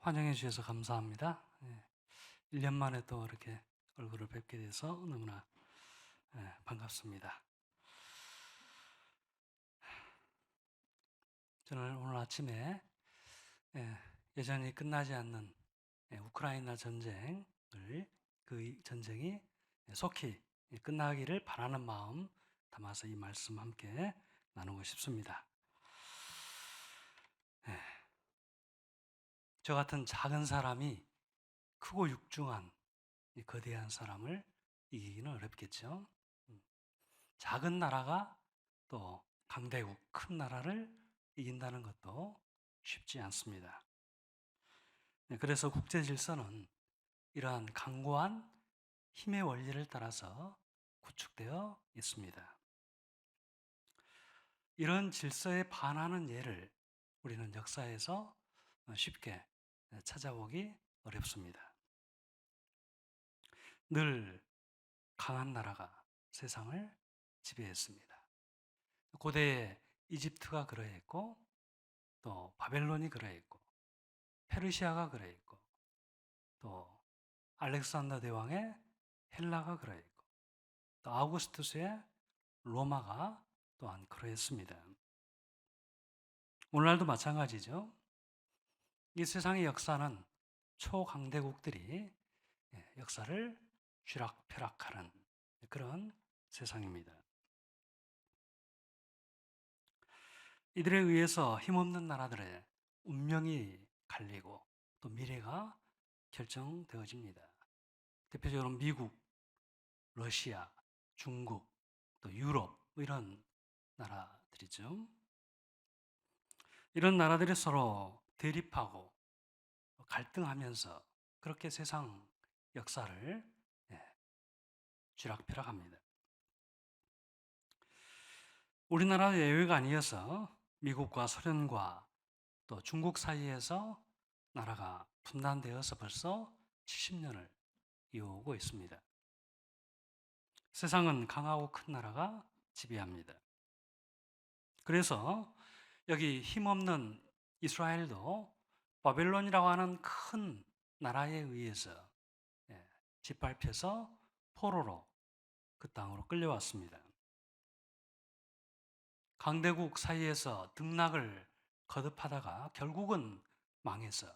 환영해 주셔서 감사합니다. 1년 만에 또 이렇게 얼굴을 뵙게 돼서 너무나 반갑습니다. 저는 오늘 아침에 여전히 끝나지 않는 우크라이나 전쟁을 그 전쟁이 속히 끝나기를 바라는 마음 담아서 이 말씀 함께 나누고 싶습니다. 저 같은 작은 사람이 크고 육중한 이 거대한 사람을 이기기는 어렵겠죠. 작은 나라가 또 강대국 큰 나라를 이긴다는 것도 쉽지 않습니다. 그래서 국제 질서는 이러한 강고한 힘의 원리를 따라서 구축되어 있습니다. 이런 질서에 반하는 예를 우리는 역사에서 쉽게 찾아보기 어렵습니다. 늘 강한 나라가 세상을 지배했습니다. 고대의 이집트가 그러했고, 또 바벨론이 그러했고, 페르시아가 그러했고, 또 알렉산더 대왕의 헬라가 그러했고, 또 아우구스투스의 로마가 또한 그러했습니다. 오늘날도 마찬가지죠. 이 세상의 역사는 초강대국들이 역사를 쥐락펴락하는 그런 세상입니다. 이들에 의해서 힘없는 나라들의 운명이 갈리고 또 미래가 결정되어집니다. 대표적으로 미국, 러시아, 중국, 또 유럽 이런 나라들이죠. 이런 나라들이 서로 대립하고 갈등하면서 그렇게 세상 역사를 쥐락펴락합니다. 우리나라도 예외가 아니어서 미국과 소련과 또 중국 사이에서 나라가 분단되어서 벌써 70년을 이어오고 있습니다. 세상은 강하고 큰 나라가 지배합니다. 그래서 여기 힘없는 이스라엘도 바벨론이라고 하는 큰 나라에 의해서 짓밟혀서 포로로 그 땅으로 끌려왔습니다. 강대국 사이에서 등락을 거듭하다가 결국은 망해서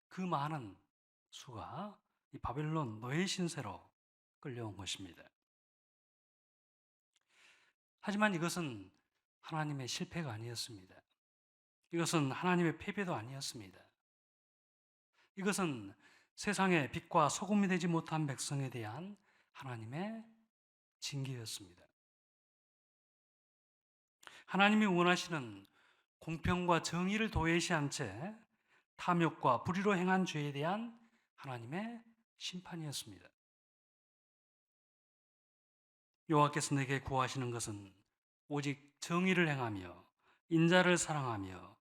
그 많은 수가 이 바벨론 노예 신세로 끌려온 것입니다. 하지만 이것은 하나님의 실패가 아니었습니다. 이것은 하나님의 패배도 아니었습니다. 이것은 세상의 빛과 소금이 되지 못한 백성에 대한 하나님의 징계였습니다. 하나님이 원하시는 공평과 정의를 도외시한 채 탐욕과 불의로 행한 죄에 대한 하나님의 심판이었습니다. 여호와께서 내게 구하시는 것은 오직 정의를 행하며 인자를 사랑하며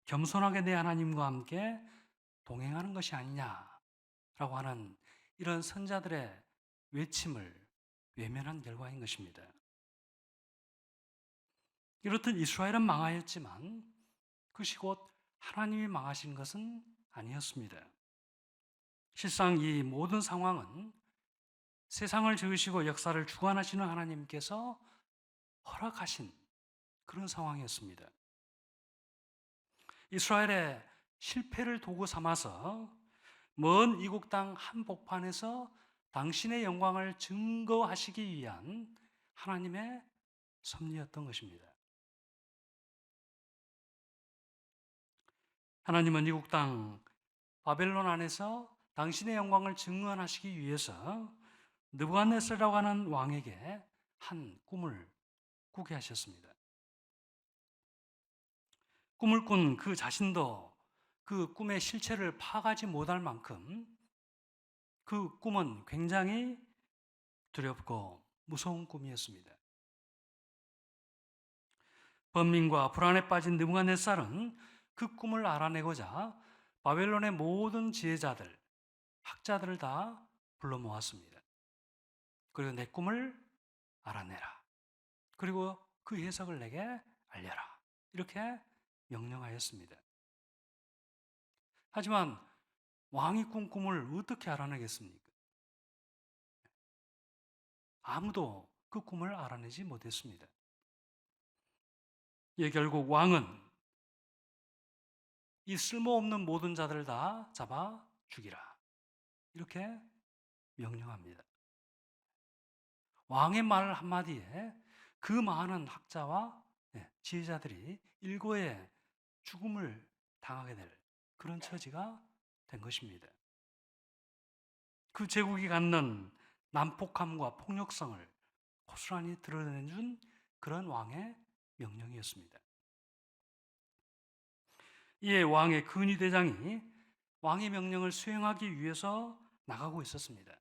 겸손하게 내 하나님과 함께 동행하는 것이 아니냐라고 하는 이런 선자들의 외침을 외면한 결과인 것입니다. 이렇듯 이스라엘은 망하였지만 그것이 곧 하나님이 망하신 것은 아니었습니다. 실상 이 모든 상황은 세상을 지으시고 역사를 주관하시는 하나님께서 허락하신 그런 상황이었습니다. 이스라엘의 실패를 도구 삼아서 먼 이국 땅 한복판에서 당신의 영광을 증거하시기 위한 하나님의 섭리였던 것입니다. 하나님은 이국 땅 바벨론 안에서 당신의 영광을 증언하시기 위해서 느부갓네살이라고 하는 왕에게 한 꿈을 꾸게 하셨습니다. 꿈을 꾼 그 자신도 그 꿈의 실체를 파악하지 못할 만큼 그 꿈은 굉장히 두렵고 무서운 꿈이었습니다. 번민과 불안에 빠진 느부갓네살은 그 꿈을 알아내고자 바벨론의 모든 지혜자들, 학자들을 다 불러 모았습니다. 그리고 내 꿈을 알아내라. 그리고 그 해석을 내게 알려라. 이렇게 명령하였습니다. 하지만 왕이 꾼 꿈을 어떻게 알아내겠습니까? 아무도 그 꿈을 알아내지 못했습니다. 예, 결국 왕은 이 쓸모없는 모든 자들을 다 잡아 죽이라, 이렇게 명령합니다. 왕의 말 한마디에 그 많은 학자와 지혜자들이 일거에 죽음을 당하게 될 그런 처지가 된 것입니다. 그 제국이 갖는 난폭함과 폭력성을 고스란히 드러내준 그런 왕의 명령이었습니다. 이에 왕의 근위대장이 왕의 명령을 수행하기 위해서 나가고 있었습니다.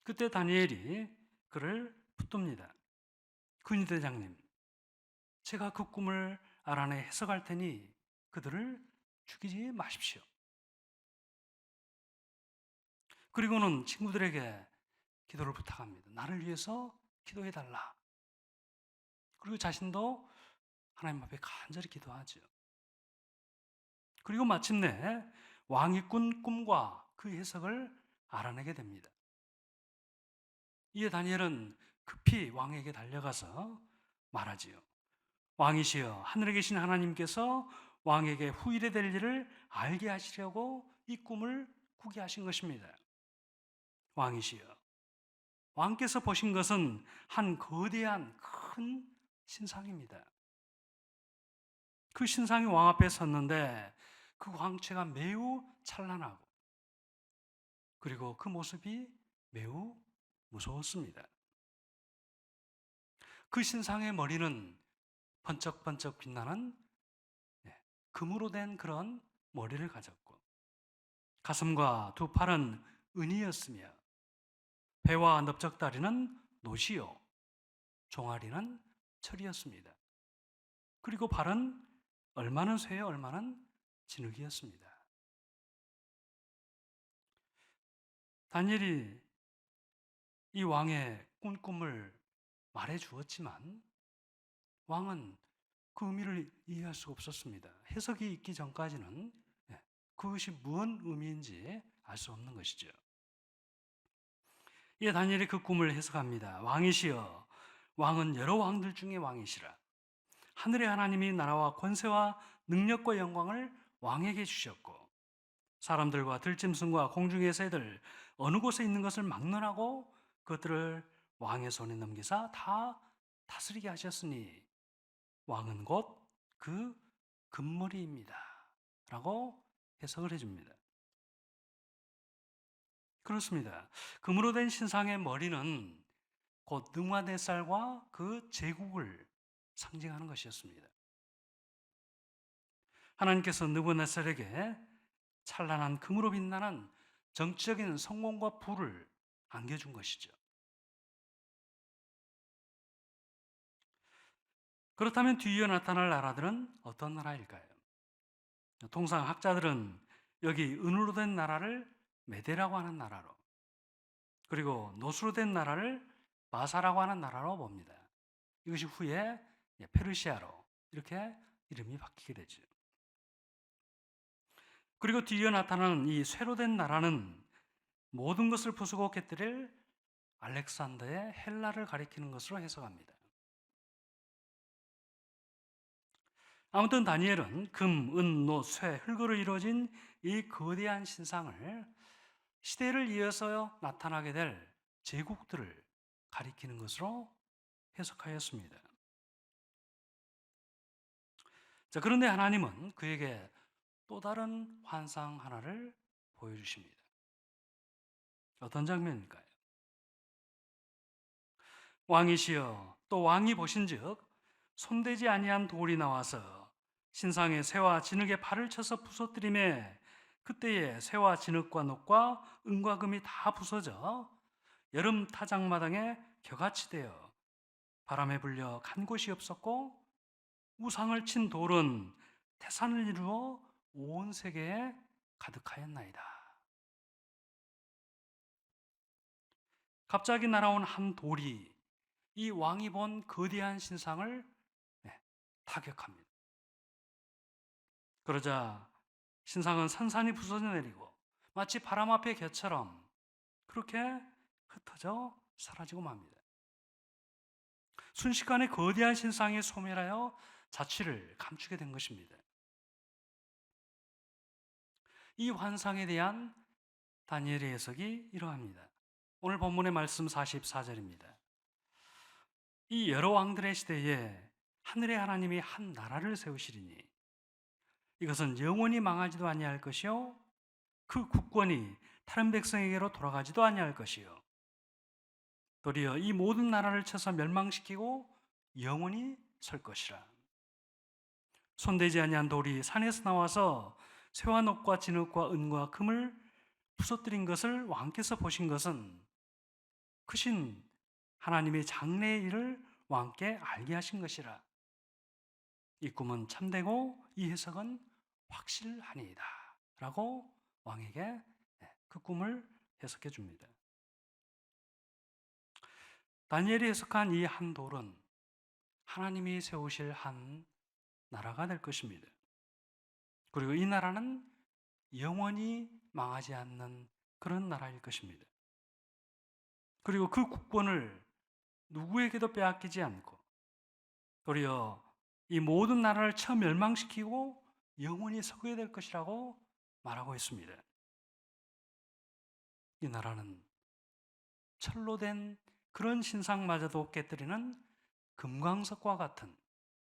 그때 다니엘이 그를 붙듭니다. 근위대장님, 제가 그 꿈을 알아내 해석할 테니 그들을 죽이지 마십시오. 그리고는 친구들에게 기도를 부탁합니다. 나를 위해서 기도해달라. 그리고 자신도 하나님 앞에 간절히 기도하죠. 그리고 마침내 왕이 꾼 꿈과 그 해석을 알아내게 됩니다. 이에 다니엘은 급히 왕에게 달려가서 말하지요. 왕이시여, 하늘에 계신 하나님께서 왕에게 후일에 될 일을 알게 하시려고 이 꿈을 꾸게 하신 것입니다. 왕이시여, 왕께서 보신 것은 한 거대한 큰 신상입니다. 그 신상이 왕 앞에 섰는데 그 광채가 매우 찬란하고 그리고 그 모습이 매우 무서웠습니다. 그 신상의 머리는 번쩍번쩍 빛나는 금으로 된 그런 머리를 가졌고 가슴과 두 팔은 은이었으며 배와 넓적다리는 노시요 종아리는 철이었습니다. 그리고 발은 얼마는 쇠요 얼마는 진흙이었습니다. 다니엘이 이 왕의 꾼 꿈을 말해 주었지만 왕은 그 의미를 이해할 수가 없었습니다. 해석이 있기 전까지는 그것이 무슨 의미인지 알 수 없는 것이죠. 이에 다니엘이 그 꿈을 해석합니다. 왕이시여, 왕은 여러 왕들 중에 왕이시라. 하늘의 하나님이 나라와 권세와 능력과 영광을 왕에게 주셨고 사람들과 들짐승과 공중의 새들 어느 곳에 있는 것을 막론하고 그것들을 왕의 손에 넘기사 다 다스리게 하셨으니 왕은 곧 그 금머리입니다 라고 해석을 해줍니다. 그렇습니다. 금으로 된 신상의 머리는 곧 능화네살과 그 제국을 상징하는 것이었습니다. 하나님께서 느부갓네살에게 찬란한 금으로 빛나는 정치적인 성공과 부를 안겨준 것이죠. 그렇다면 뒤이어 나타날 나라들은 어떤 나라일까요? 통상 학자들은 여기 은으로 된 나라를 메대라고 하는 나라로 그리고 노수로 된 나라를 마사라고 하는 나라로 봅니다. 이것이 후에 페르시아로 이렇게 이름이 바뀌게 되죠. 그리고 뒤이어 나타나는 이 쇠로 된 나라는 모든 것을 부수고 깨뜨릴 알렉산더의 헬라를 가리키는 것으로 해석합니다. 아무튼 다니엘은 금, 은, 노, 쇠, 흙으로 이루어진 이 거대한 신상을 시대를 이어서 나타나게 될 제국들을 가리키는 것으로 해석하였습니다. 자, 그런데 하나님은 그에게 또 다른 환상 하나를 보여주십니다. 어떤 장면일까요? 왕이시여, 또 왕이 보신즉 손대지 아니한 돌이 나와서 신상의 새와 진흙의 발을 쳐서 부서뜨리매 그때에 새와 진흙과 녹과 은과 금이 다 부서져 여름 타작마당에 겨같이 되어 바람에 불려 간 곳이 없었고 우상을 친 돌은 태산을 이루어 온 세계에 가득하였나이다. 갑자기 날아온 한 돌이 이 왕이 본 거대한 신상을 타격합니다. 그러자 신상은 산산이 부서져 내리고 마치 바람 앞의 겨처럼 그렇게 흩어져 사라지고 맙니다. 순식간에 거대한 신상이 소멸하여 자취를 감추게 된 것입니다. 이 환상에 대한 다니엘의 해석이 이러합니다. 오늘 본문의 말씀 44절입니다. 이 여러 왕들의 시대에 하늘의 하나님이 한 나라를 세우시리니 이것은 영원히 망하지도 아니할 것이요 그 국권이 다른 백성에게로 돌아가지도 아니할 것이요 도리어 이 모든 나라를 쳐서 멸망시키고 영원히 설 것이라. 손대지 아니한 돌이 산에서 나와서 쇠와 녹과 진흙과 은과 금을 부서뜨린 것을 왕께서 보신 것은 크신 하나님의 장래의 일을 왕께 알게 하신 것이라. 이 꿈은 참되고 이 해석은 확실하니이다 라고 왕에게 그 꿈을 해석해 줍니다. 다니엘이 해석한 이 한 돌은 하나님이 세우실 한 나라가 될 것입니다. 그리고 이 나라는 영원히 망하지 않는 그런 나라일 것입니다. 그리고 그 국권을 누구에게도 빼앗기지 않고 도리어 이 모든 나라를 처음 멸망시키고 영원히 서게 될 것이라고 말하고 있습니다. 이 나라는 철로 된 그런 신상마저도 깨뜨리는 금광석과 같은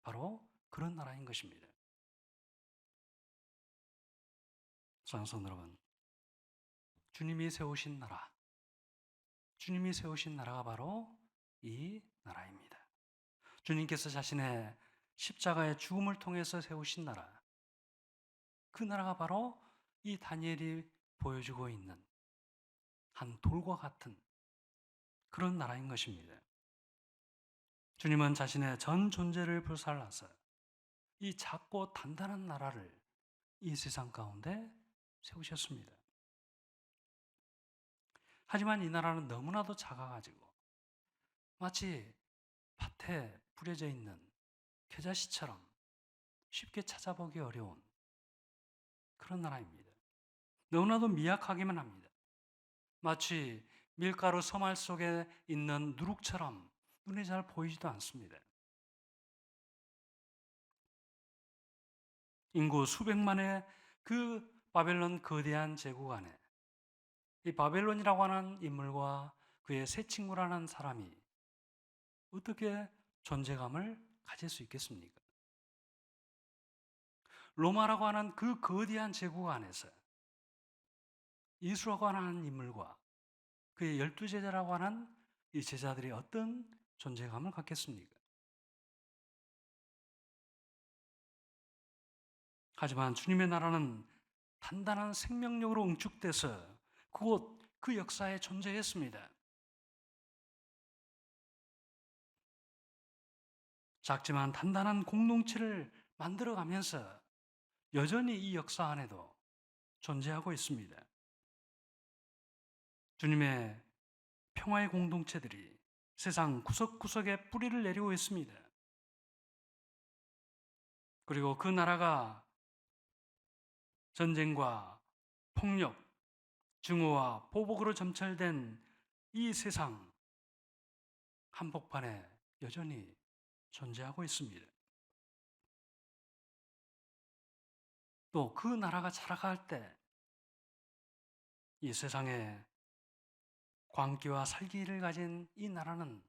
바로 그런 나라인 것입니다. 사랑하는 여러분, 주님이 세우신 나라, 주님이 세우신 나라가 바로 이 나라입니다. 주님께서 자신의 십자가의 죽음을 통해서 세우신 나라, 그 나라가 바로 이 다니엘이 보여주고 있는 한 돌과 같은 그런 나라인 것입니다. 주님은 자신의 전 존재를 불살라서 이 작고 단단한 나라를 이 세상 가운데 세우셨습니다. 하지만 이 나라는 너무나도 작아가지고 마치 밭에 뿌려져 있는 겨자씨처럼 쉽게 찾아보기 어려운 그런 나라입니다. 너무나도 미약하기만 합니다. 마치 밀가루 서말 속에 있는 누룩처럼 눈에 잘 보이지도 않습니다. 인구 수백만의 그 바벨론 거대한 제국 안에 이 바벨론이라고 하는 인물과 그의 세 친구라는 사람이 어떻게 존재감을 가질 수 있겠습니까? 로마라고 하는 그 거대한 제국 안에서 예수라고 하는 인물과 그의 12제자라고 하는 이 제자들이 어떤 존재감을 갖겠습니까? 하지만 주님의 나라는 단단한 생명력으로 응축돼서 그곳 그 역사에 존재했습니다. 작지만 단단한 공동체를 만들어가면서 여전히 이 역사 안에도 존재하고 있습니다. 주님의 평화의 공동체들이 세상 구석구석에 뿌리를 내리고 있습니다. 그리고 그 나라가 전쟁과 폭력, 증오와 보복으로 점철된 이 세상 한복판에 여전히 존재하고 있습니다. 또 그 나라가 자라갈 때 이 세상에 광기와 살기를 가진 이 나라는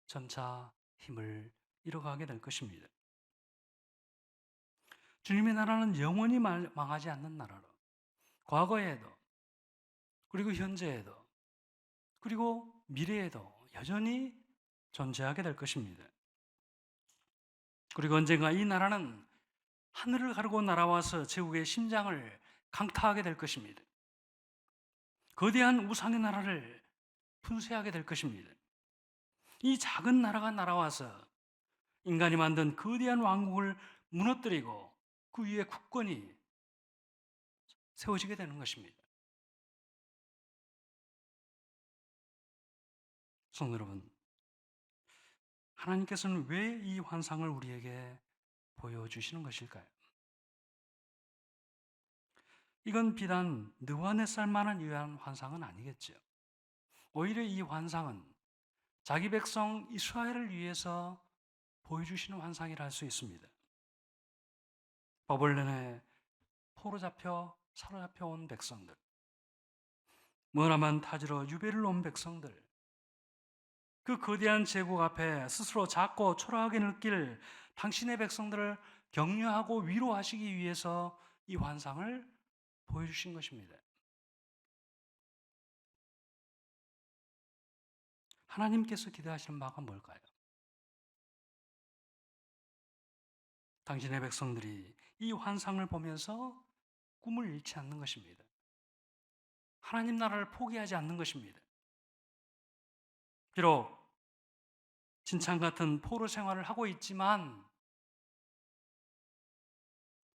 점차 힘을 잃어가게 될 것입니다. 주님의 나라는 영원히 망하지 않는 나라로 과거에도 그리고 현재에도 그리고 미래에도 여전히 존재하게 될 것입니다. 그리고 언젠가 이 나라는 하늘을 가르고 날아와서 제국의 심장을 강타하게 될 것입니다. 거대한 우상의 나라를 분쇄하게 될 것입니다. 이 작은 나라가 날아와서 인간이 만든 거대한 왕국을 무너뜨리고 그 위에 국권이 세워지게 되는 것입니다. 성도 여러분, 하나님께서는 왜 이 환상을 우리에게 보여주시는 것일까요? 이건 비단 느부갓네살만을 위한 환상은 아니겠죠. 오히려 이 환상은 자기 백성 이스라엘을 위해서 보여주시는 환상이라 할 수 있습니다. 바벨론에 사로잡혀 온 백성들, 머나만 타지러 유배를 온 백성들, 그 거대한 제국 앞에 스스로 작고 초라하게 느낄 당신의 백성들을 격려하고 위로하시기 위해서 이 환상을 보여주신 것입니다. 하나님께서 기대하시는 바가 뭘까요? 당신의 백성들이 이 환상을 보면서 꿈을 잃지 않는 것입니다. 하나님 나라를 포기하지 않는 것입니다. 비록 진창 같은 포로 생활을 하고 있지만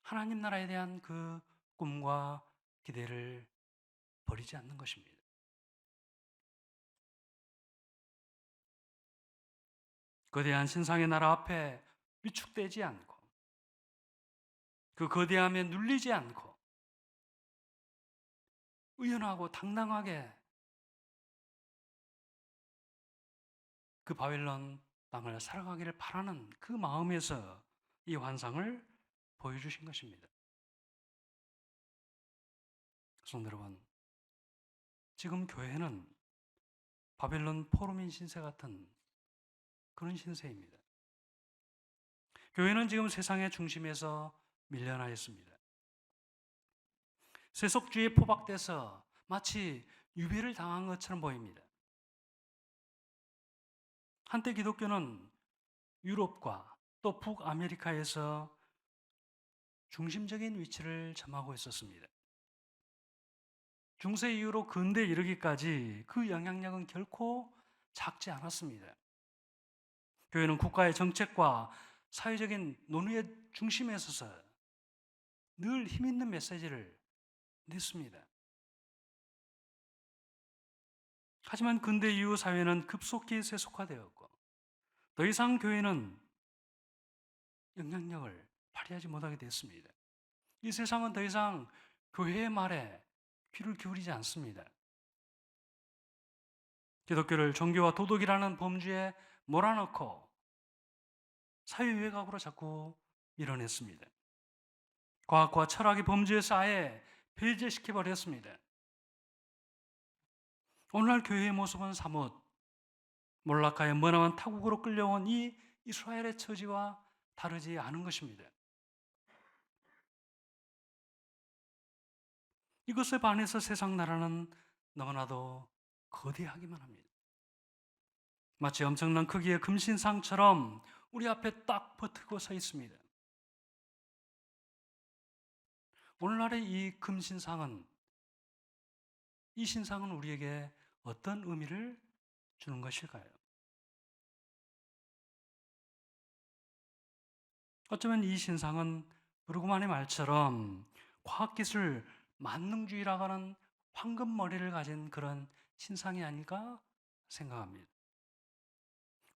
하나님 나라에 대한 그 꿈과 기대를 버리지 않는 것입니다. 거대한 신상의 나라 앞에 위축되지 않고 그 거대함에 눌리지 않고 의연하고 당당하게 그 바벨론 땅을 살아가기를 바라는 그 마음에서 이 환상을 보여주신 것입니다. 성도 여러분, 지금 교회는 바벨론 포로민 신세 같은 그런 신세입니다. 교회는 지금 세상의 중심에서 밀려나 있습니다. 세속주의에 포박돼서 마치 유배를 당한 것처럼 보입니다. 한때 기독교는 유럽과 또 북아메리카에서 중심적인 위치를 점하고 있었습니다. 중세 이후로 근대에 이르기까지 그 영향력은 결코 작지 않았습니다. 교회는 국가의 정책과 사회적인 논의의 중심에 서서 늘 힘있는 메시지를 냈습니다. 하지만 근대 이후 사회는 급속히 세속화되었고 더 이상 교회는 영향력을 발휘하지 못하게 됐습니다. 이 세상은 더 이상 교회의 말에 귀를 기울이지 않습니다. 기독교를 종교와 도덕이라는 범주에 몰아넣고 사회 외곽으로 자꾸 밀어냈습니다. 과학과 철학의 범주에서 아예 배제시켜버렸습니다. 오늘날 교회의 모습은 사뭇 몰라카의 머나먼 타국으로 끌려온 이 이스라엘의 처지와 다르지 않은 것입니다. 이것에 반해서 세상 나라는 너무나도 거대하기만 합니다. 마치 엄청난 크기의 금신상처럼 우리 앞에 딱 버티고 서 있습니다. 오늘날의 이 신상은 우리에게 어떤 의미를 주는 것일까요? 어쩌면 이 신상은 브루그만의 말처럼 과학기술 만능주의라고 하는 황금머리를 가진 그런 신상이 아닐까 생각합니다.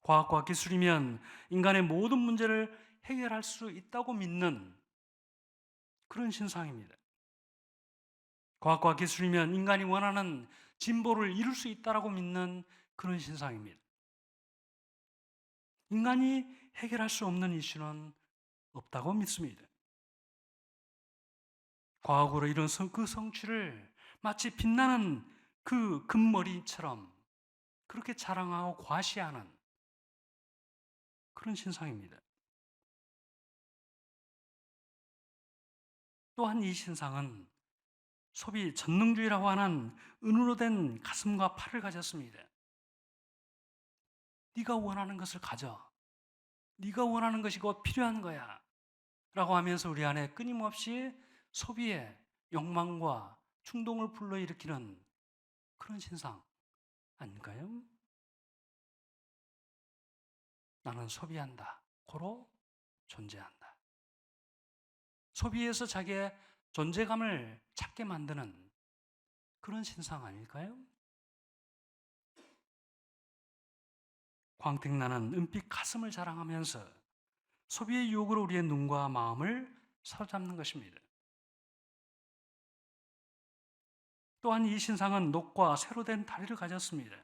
과학과 기술이면 인간의 모든 문제를 해결할 수 있다고 믿는 그런 신상입니다. 과학과 기술이면 인간이 원하는 진보를 이룰 수 있다고 믿는 그런 신상입니다. 인간이 해결할 수 없는 이슈는 없다고 믿습니다. 과학으로 이룬 그 성취를 마치 빛나는 그 금머리처럼 그렇게 자랑하고 과시하는 그런 신상입니다. 또한 이 신상은 소비 전능주의라고 하는 은으로 된 가슴과 팔을 가졌습니다. 네가 원하는 것을 가져. 네가 원하는 것이 곧 필요한 거야. 라고 하면서 우리 안에 끊임없이 소비의 욕망과 충동을 불러일으키는 그런 신상 아닐까요? 나는 소비한다. 고로 존재한다. 소비에서 자기의 존재감을 찾게 만드는 그런 신상 아닐까요? 광택나는 은빛 가슴을 자랑하면서 소비의 유혹으로 우리의 눈과 마음을 사로잡는 것입니다. 또한 이 신상은 녹과 새로 된 다리를 가졌습니다.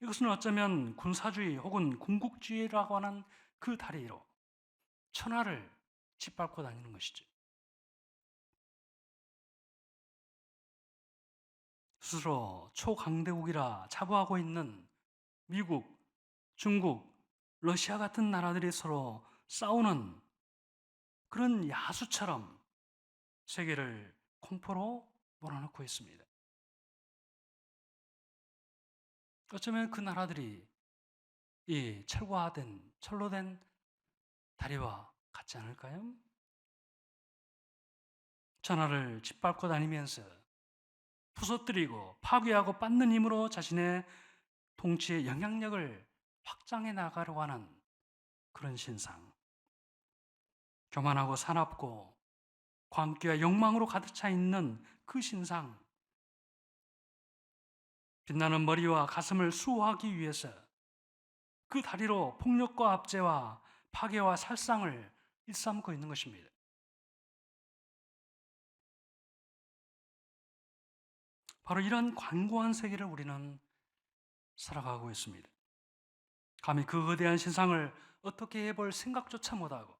이것은 어쩌면 군사주의 혹은 군국주의라고 하는 그 다리로 천하를 짓밟고 다니는 것이죠. 스스로 초강대국이라 자부하고 있는 미국, 중국, 러시아 같은 나라들이 서로 싸우는 그런 야수처럼 세계를 공포로 몰아넣고 있습니다. 어쩌면 그 나라들이 이 철로 된 다리와 같지 않을까요? 천하를 짓밟고 다니면서 부서뜨리고 파괴하고 빻는 힘으로 자신의 통치의 영향력을 확장해 나가려고 하는 그런 신상. 교만하고 사납고 광기와 욕망으로 가득 차 있는 그 신상. 빛나는 머리와 가슴을 수호하기 위해서 그 다리로 폭력과 압제와 파괴와 살상을 일삼고 있는 것입니다. 바로 이런 관고한 세계를 우리는 살아가고 있습니다. 감히 그 거대한 신상을 어떻게 해볼 생각조차 못하고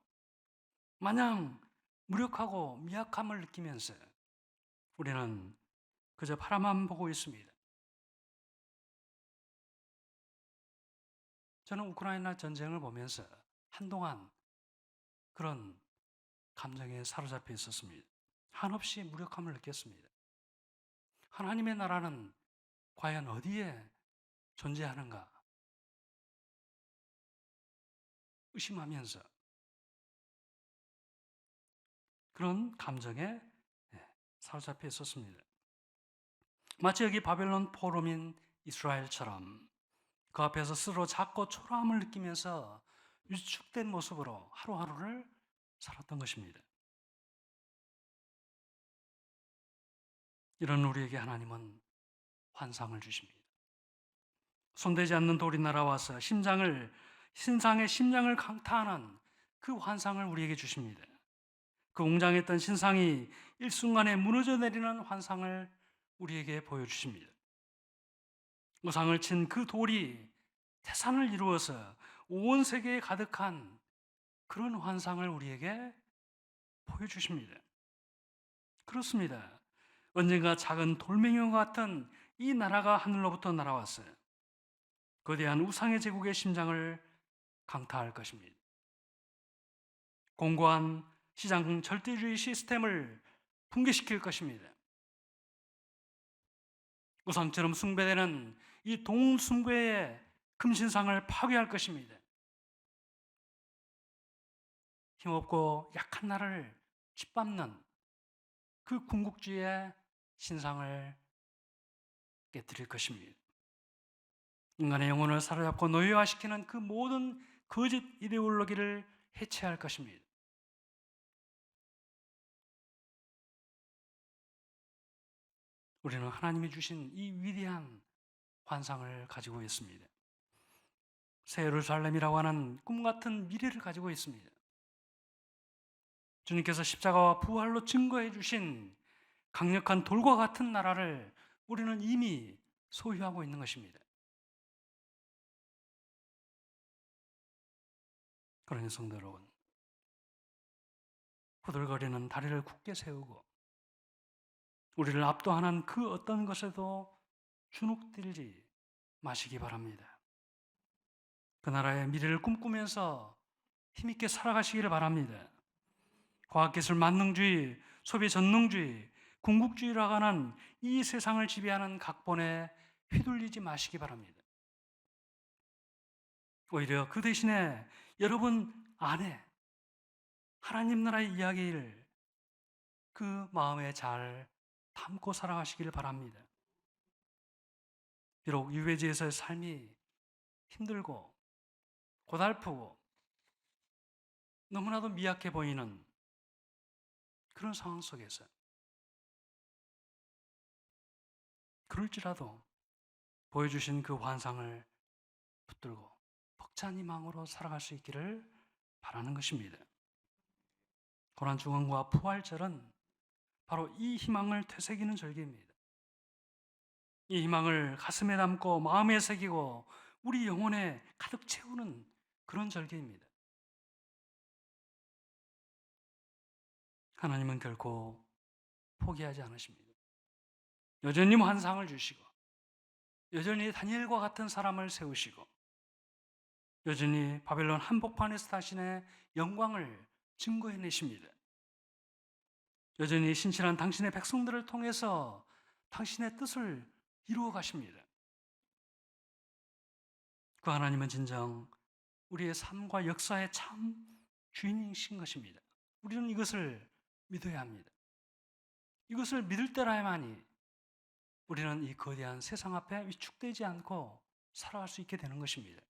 마냥 무력하고 미약함을 느끼면서 우리는 그저 바라만 보고 있습니다. 저는 우크라이나 전쟁을 보면서 한동안 그런 감정에 사로잡혀 있었습니다. 한없이 무력함을 느꼈습니다. 하나님의 나라는 과연 어디에 존재하는가 의심하면서 그런 감정에 사로잡혀 있었습니다. 마치 여기 바벨론 포로민 이스라엘처럼 그 앞에서 스스로 작고 초라함을 느끼면서 위축된 모습으로 하루하루를 살았던 것입니다. 이런 우리에게 하나님은 환상을 주십니다. 손대지 않는 돌이 날아와서 신상의 심장을 강타하는 그 환상을 우리에게 주십니다. 그 웅장했던 신상이 일순간에 무너져 내리는 환상을 우리에게 보여주십니다. 우상을 친 그 돌이 태산을 이루어서 온 세계에 가득한 그런 환상을 우리에게 보여주십니다. 그렇습니다. 언젠가 작은 돌멩이와 같은 이 나라가 하늘로부터 날아왔어요. 거대한 우상의 제국의 심장을 강타할 것입니다. 공고한 시장 절대주의 시스템을 붕괴시킬 것입니다. 우상처럼 숭배되는 이 동숭배의 금신상을 파괴할 것입니다. 힘없고 약한 나를 짓밟는 그 궁극주의의 신상을 깨뜨릴 것입니다. 인간의 영혼을 사로잡고 노예화시키는 그 모든 거짓 이데올로기를 해체할 것입니다. 우리는 하나님이 주신 이 위대한 환상을 가지고 있습니다. 새 예루살렘이라고 하는 꿈 같은 미래를 가지고 있습니다. 주님께서 십자가와 부활로 증거해 주신 강력한 돌과 같은 나라를 우리는 이미 소유하고 있는 것입니다. 그러니 성도 여러분, 후들거리는 다리를 굳게 세우고 우리를 압도하는 그 어떤 것에도 주눅들지 마시기 바랍니다. 그 나라의 미래를 꿈꾸면서 힘있게 살아가시기를 바랍니다. 과학기술 만능주의, 소비 전능주의, 궁극주의라고 하는 이 세상을 지배하는 각본에 휘둘리지 마시기 바랍니다. 오히려 그 대신에 여러분 안에 하나님 나라의 이야기를 그 마음에 잘 담고 살아가시기를 바랍니다. 비록 유배지에서의 삶이 힘들고 고달프고 너무나도 미약해 보이는 그런 상황 속에서 그럴지라도 보여주신 그 환상을 붙들고 벅찬 희망으로 살아갈 수 있기를 바라는 것입니다. 고난 죽음과 부활절은 바로 이 희망을 되새기는 절기입니다. 이 희망을 가슴에 담고 마음에 새기고 우리 영혼에 가득 채우는 그런 절기입니다. 하나님은 결코 포기하지 않으십니다. 여전히 환상을 주시고 여전히 다니엘과 같은 사람을 세우시고 여전히 바벨론 한복판에서 당신의 영광을 증거해내십니다. 여전히 신실한 당신의 백성들을 통해서 당신의 뜻을 이루어 가십니다. 그 하나님은 진정 우리의 삶과 역사의 참 주인이신 것입니다. 우리는 이것을 믿어야 합니다. 이것을 믿을 때라야만이 우리는 이 거대한 세상 앞에 위축되지 않고 살아갈 수 있게 되는 것입니다.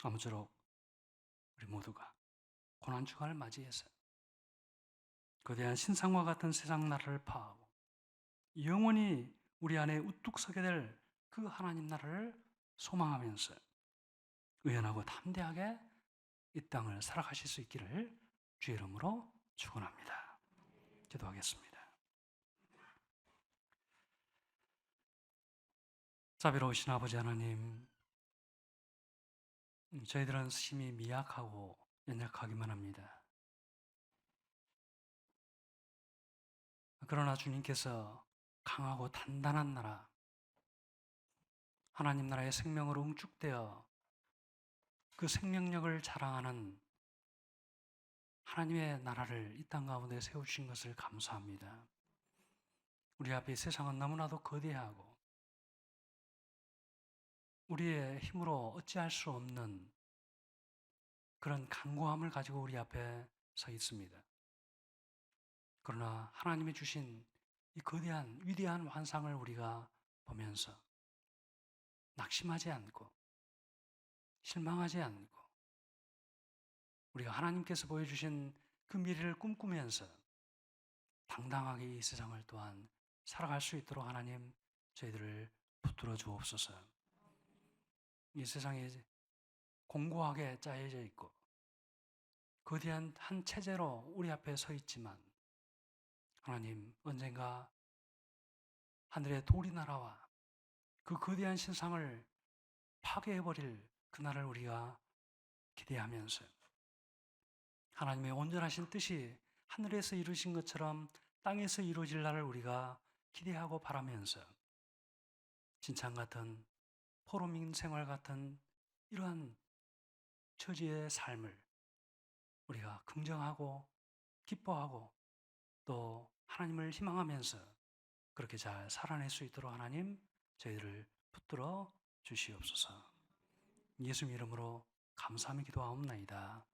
아무쪼록 우리 모두가 고난주간을 맞이해서 거대한 신상과 같은 세상 나라를 파하고 영원히 우리 안에 우뚝 서게 될 그 하나님 나라를 소망하면서 의연하고 담대하게 이 땅을 살아가실 수 있기를 주의 이름으로 축원합니다. 기도하겠습니다. 자비로우신 아버지 하나님, 저희들은 심히 미약하고 연약하기만 합니다. 그러나 주님께서 강하고 단단한 나라, 하나님 나라의 생명으로 응축되어 그 생명력을 자랑하는 하나님의 나라를 이 땅 가운데 세우신 것을 감사합니다. 우리 앞에 세상은 너무나도 거대하고 우리의 힘으로 어찌할 수 없는 그런 간고함을 가지고 우리 앞에 서 있습니다. 그러나 하나님이 주신 이 거대한 위대한 환상을 우리가 보면서 낙심하지 않고 실망하지 않고 우리가 하나님께서 보여주신 그 미래를 꿈꾸면서 당당하게 이 세상을 또한 살아갈 수 있도록 하나님 저희들을 붙들어 주옵소서. 이 세상에 공고하게 짜여져 있고 거대한 한 체제로 우리 앞에 서 있지만 하나님 언젠가 하늘의 도리 나라와 그 거대한 신상을 파괴해버릴 그날을 우리가 기대하면서 하나님의 온전하신 뜻이 하늘에서 이루신 것처럼 땅에서 이루어질 날을 우리가 기대하고 바라면서 진창 같은 포로민 생활 같은 이러한 처지의 삶을 우리가 긍정하고 기뻐하고 또 하나님을 희망하면서 그렇게 잘 살아낼 수 있도록 하나님 저희를 붙들어 주시옵소서. 예수님 이름으로 감사하며 기도하옵나이다.